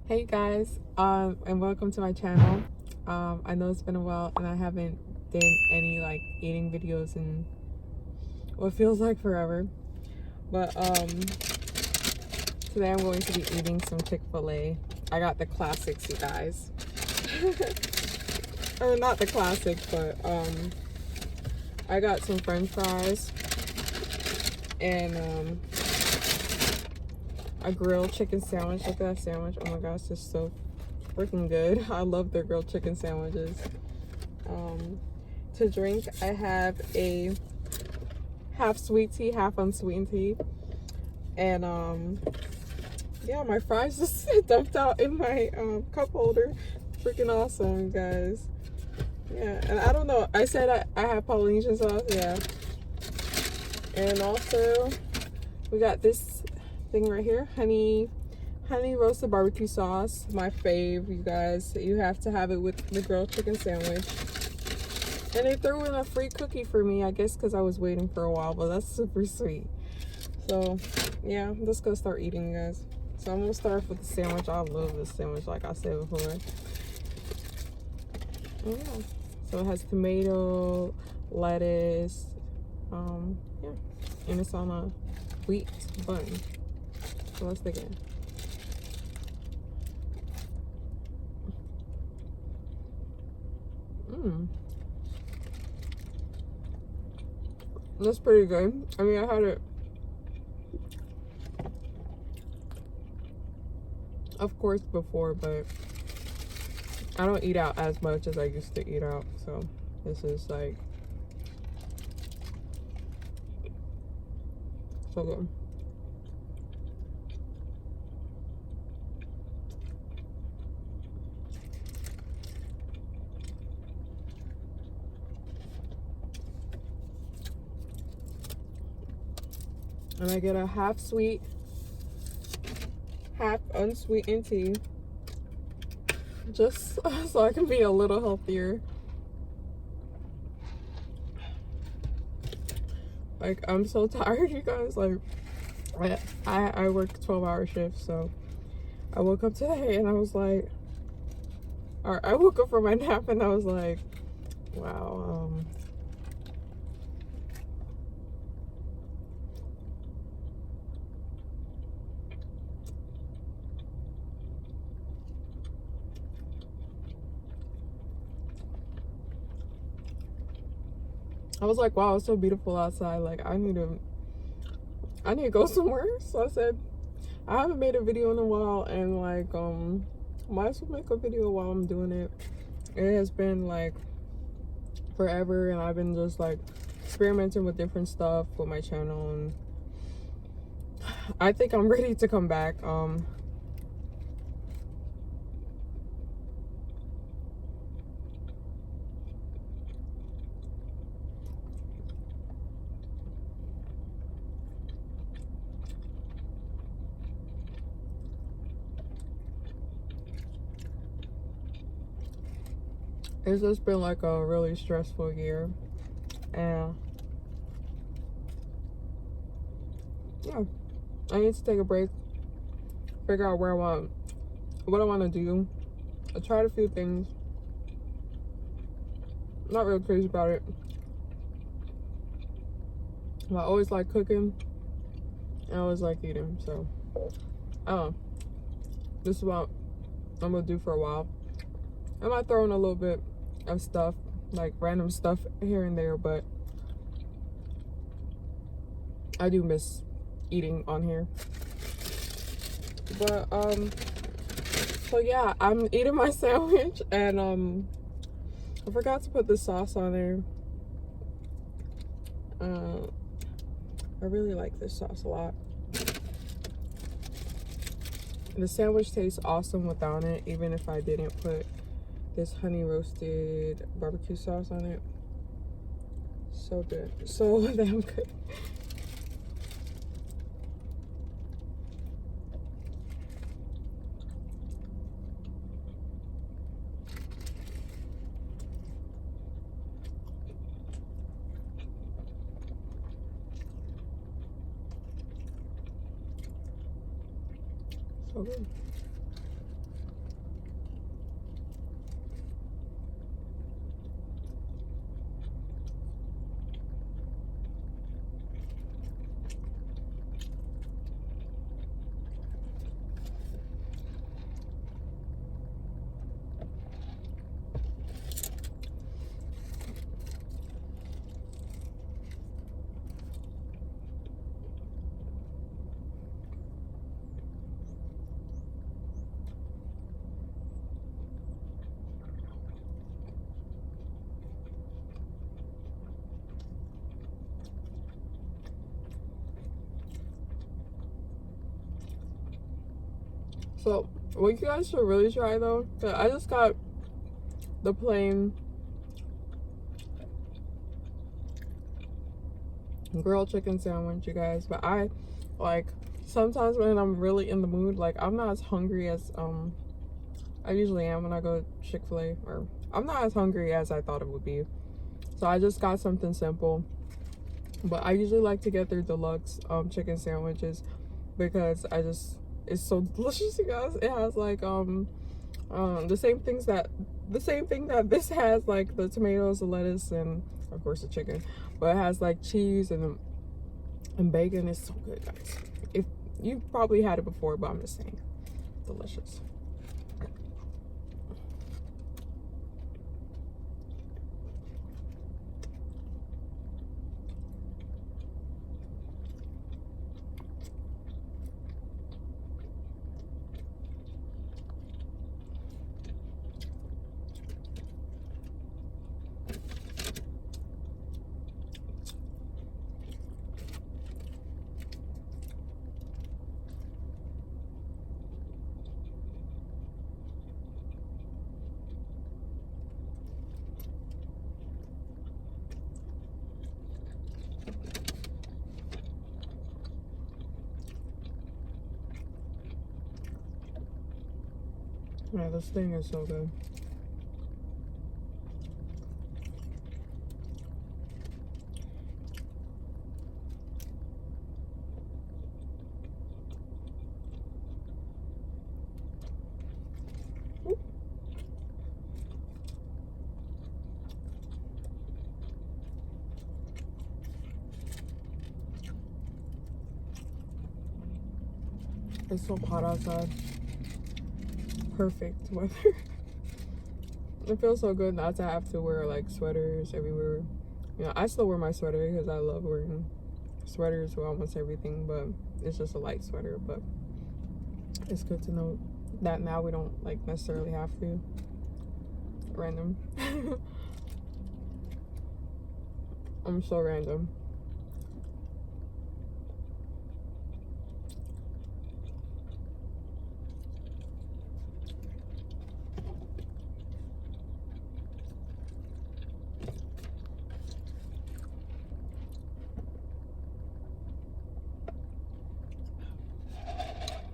Hey guys, and welcome to my channel. I know it's been a while and I haven't done any like eating videos in what feels like forever. But today I'm going to be eating some Chick-Fil-A. I got the classics, you guys. Or not the classic, but I got some French fries and a grilled chicken sandwich. Look at that sandwich. Oh my gosh, it's so freaking good. I love their grilled chicken sandwiches. To drink, I have a half sweet tea, half unsweetened tea. And yeah, my fries just dumped out in my cup holder. Freaking awesome, guys. Yeah, and I don't know. I said I have Polynesian sauce, yeah. And also, we got this thing right here, honey roasted barbecue sauce, my fave, you guys. You have to have it with the grilled chicken sandwich. And they threw in a free cookie for me, I guess because I was waiting for a while, but that's super sweet. So yeah, let's go start eating, guys. So I'm gonna start off with the sandwich. I love this sandwich, like I said before. Yeah, so it has tomato, lettuce, yeah, and it's on a wheat bun. So let's begin. That's pretty good. I mean, I had it, of course, before, but I don't eat out as much as I used to eat out. So this is like so good. And I get a half sweet, half unsweetened tea, just so I can be a little healthier. Like, I'm so tired, you guys. Like, I work 12-hour shifts, so I woke up today and I was like, or I woke up from my nap and I was like, wow, I was like, wow, it's so beautiful outside. Like, I need to go somewhere. So I said, I haven't made a video in a while, and like, might as well make a video while I'm doing it. It has been like forever, and I've been just like experimenting with different stuff with my channel, and I think I'm ready to come back. It's just been like a really stressful year, and yeah, I need to take a break, figure out what I want to do. I tried a few things, not real crazy about it. I always like cooking, and I always like eating, so I don't know. This is what I'm gonna do for a while. I might throw in a little bit of stuff, like random stuff here and there, but I do miss eating on here. But so yeah, I'm eating my sandwich, and I forgot to put the sauce on there. I really like this sauce a lot. The sandwich tastes awesome without it, even if I didn't put this honey roasted barbecue sauce on it. So good, so damn good. So good. So what you guys should really try though, 'cause I just got the plain grilled chicken sandwich, you guys, but I like sometimes when I'm really in the mood, like I'm not as hungry as I usually am when I go to Chick-fil-A, or I'm not as hungry as I thought it would be. So I just got something simple, but I usually like to get their deluxe chicken sandwiches because it's so delicious, you guys. It has like the same thing that this has, like the tomatoes, the lettuce, and of course the chicken, but it has like cheese and bacon. It's so good, guys. If you probably had it before, but I'm just saying, delicious. Yeah, this thing is so good. It's so hot outside. Perfect weather. It feels so good not to have to wear like sweaters everywhere. You know, I still wear my sweater because I love wearing sweaters for almost everything, but it's just a light sweater. But it's good to know that now we don't like necessarily have to. Random. I'm so random.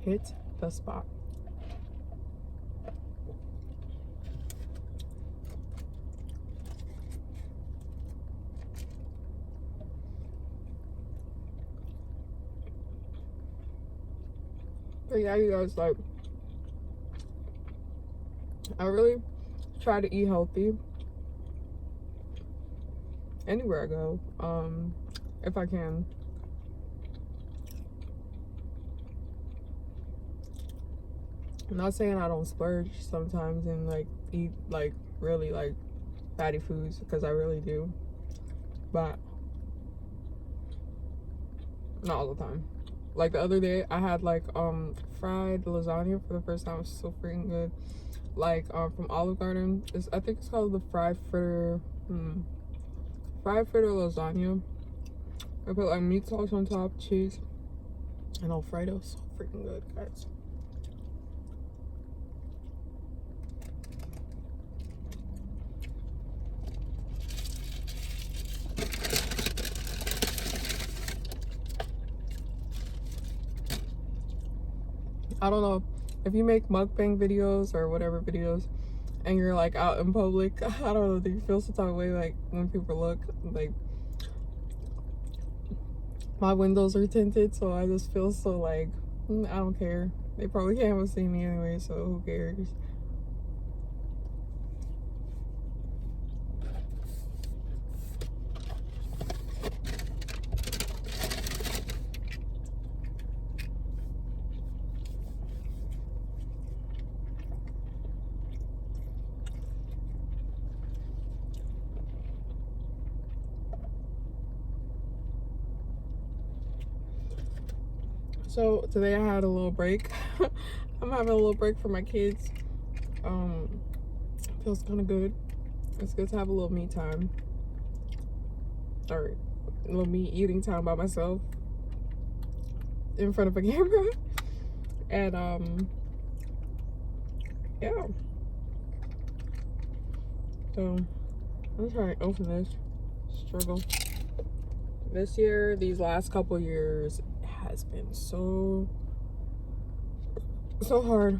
Hit the spot. But yeah, you guys, like, I really try to eat healthy anywhere I go, if I can. I'm not saying I don't splurge sometimes and like eat like really like fatty foods, because I really do, but not all the time. Like the other day I had like fried lasagna for the first time. It was so freaking good. Like from Olive Garden. I think it's called the fried fritter lasagna. I put like meat sauce on top, cheese, and Alfredo. So freaking good, guys. I don't know if you make mukbang videos or whatever videos and you're like out in public, I don't know, do you feel some type of way like when people look? Like, my windows are tinted, so I just feel so like, I don't care. They probably can't even see me anyway, so who cares? So today I had a little break. I'm having a little break for my kids. Feels kind of good. It's good to have a little me time, or a little me eating time by myself in front of a camera. And yeah. So I'm trying to open this. Struggle. This year, these last couple years has been so hard.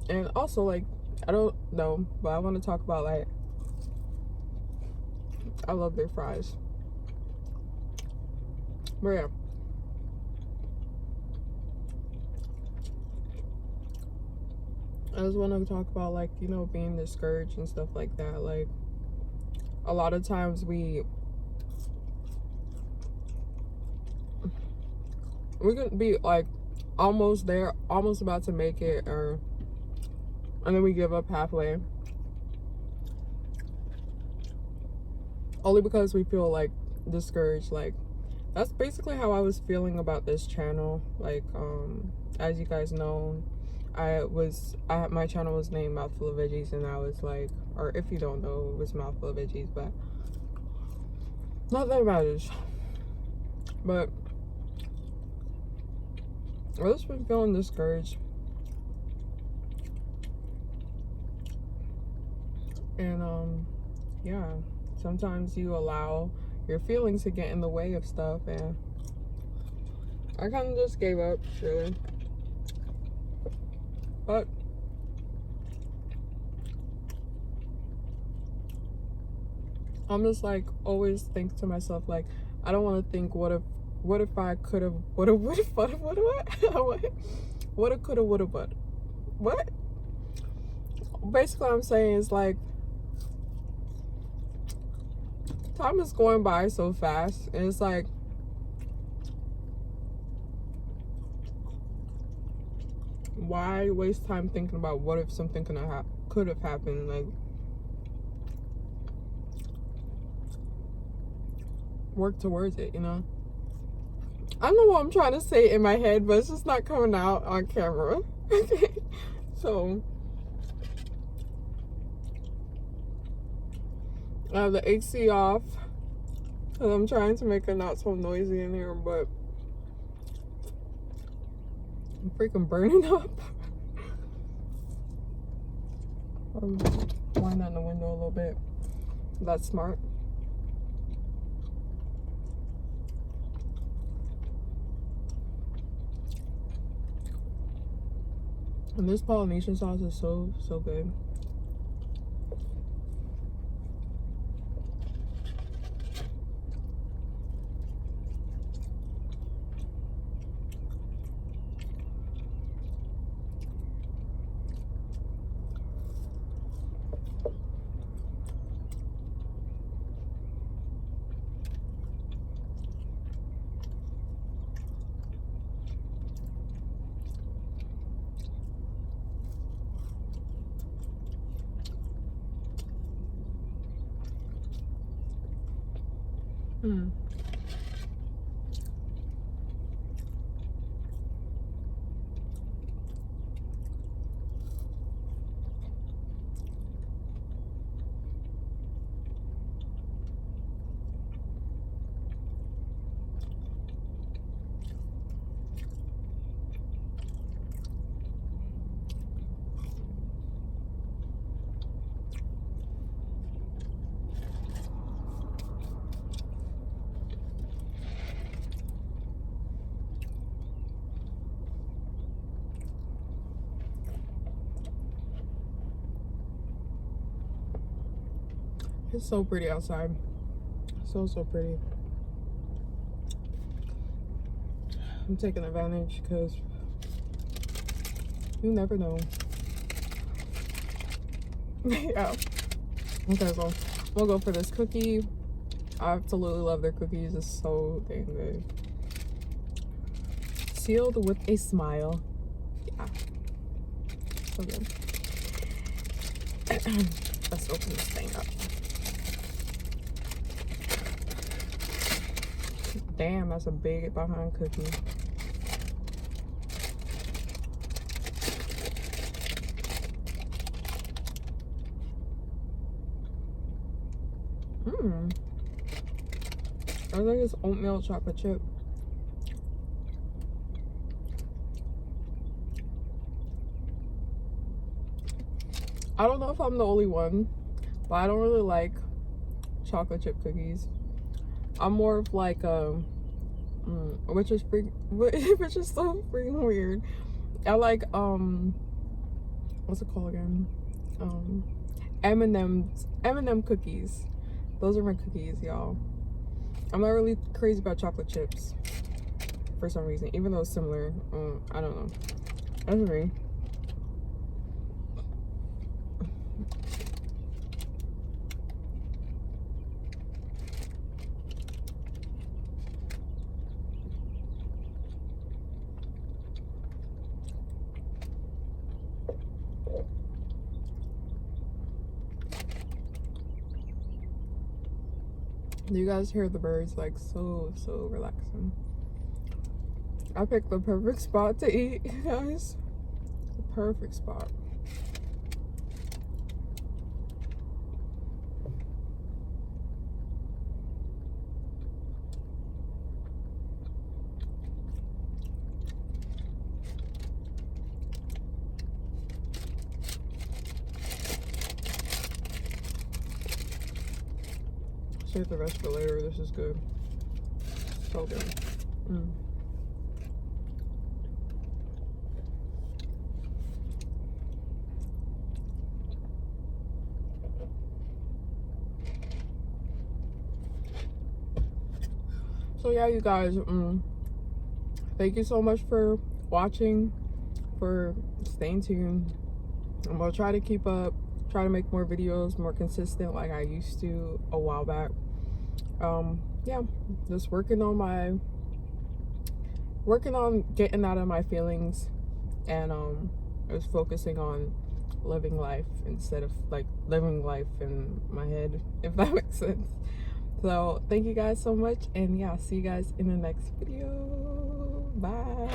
And also, like, I don't know, but I want to talk about, like, I love their fries. But yeah. I just want to talk about, like, you know, being discouraged and stuff like that. Like, a lot of times we can be, like, almost there, almost about to make it, and then we give up halfway. Only because we feel, like, discouraged. Like, that's basically how I was feeling about this channel. Like, as you guys know, my channel was named Mouthful of Veggies, and I was like, or if you don't know, it was Mouthful of Veggies, but not that matters. But I've just been feeling discouraged. And yeah, sometimes you allow your feelings to get in the way of stuff, and I kind of just gave up, really. But I'm just like, always think to myself, like, I don't want to think what if I could have, what if could have, would have, but what? Basically, I'm saying is, like, time is going by so fast, and it's like, why waste time thinking about what if something could have happened? Like, work towards it, you know? I don't know what I'm trying to say in my head, but it's just not coming out on camera. Okay, so I have the AC off because I'm trying to make it not so noisy in here, but I'm freaking burning up. Wind down the window a little bit. That's smart. And this Polynesian sauce is so good. Hmm. It's so pretty outside. So pretty. I'm taking advantage because you never know. Yeah. Okay, so we'll go for this cookie. I absolutely love their cookies. It's so dang good. Sealed with a smile. Yeah. So good. Let's open this thing up. Damn, that's a big behind cookie. I think it's oatmeal chocolate chip. I don't know if I'm the only one, but I don't really like chocolate chip cookies. I'm more of like which is which is so freaking weird. I like what's it called again? M&M cookies. Those are my cookies, y'all. I'm not really crazy about chocolate chips for some reason, even though it's similar. I don't know. That's me. Do you guys hear the birds? Like, so relaxing. I picked the perfect spot to eat, guys. The perfect spot. Save the rest for later. This is good. So good. So yeah, you guys, thank you so much for watching, for staying tuned. I'm gonna try to keep up, try to make more videos, more consistent like I used to a while back. Yeah, just working on getting out of my feelings, and just focusing on living life instead of like living life in my head, if that makes sense. So thank you guys so much, and yeah, see you guys in the next video. Bye.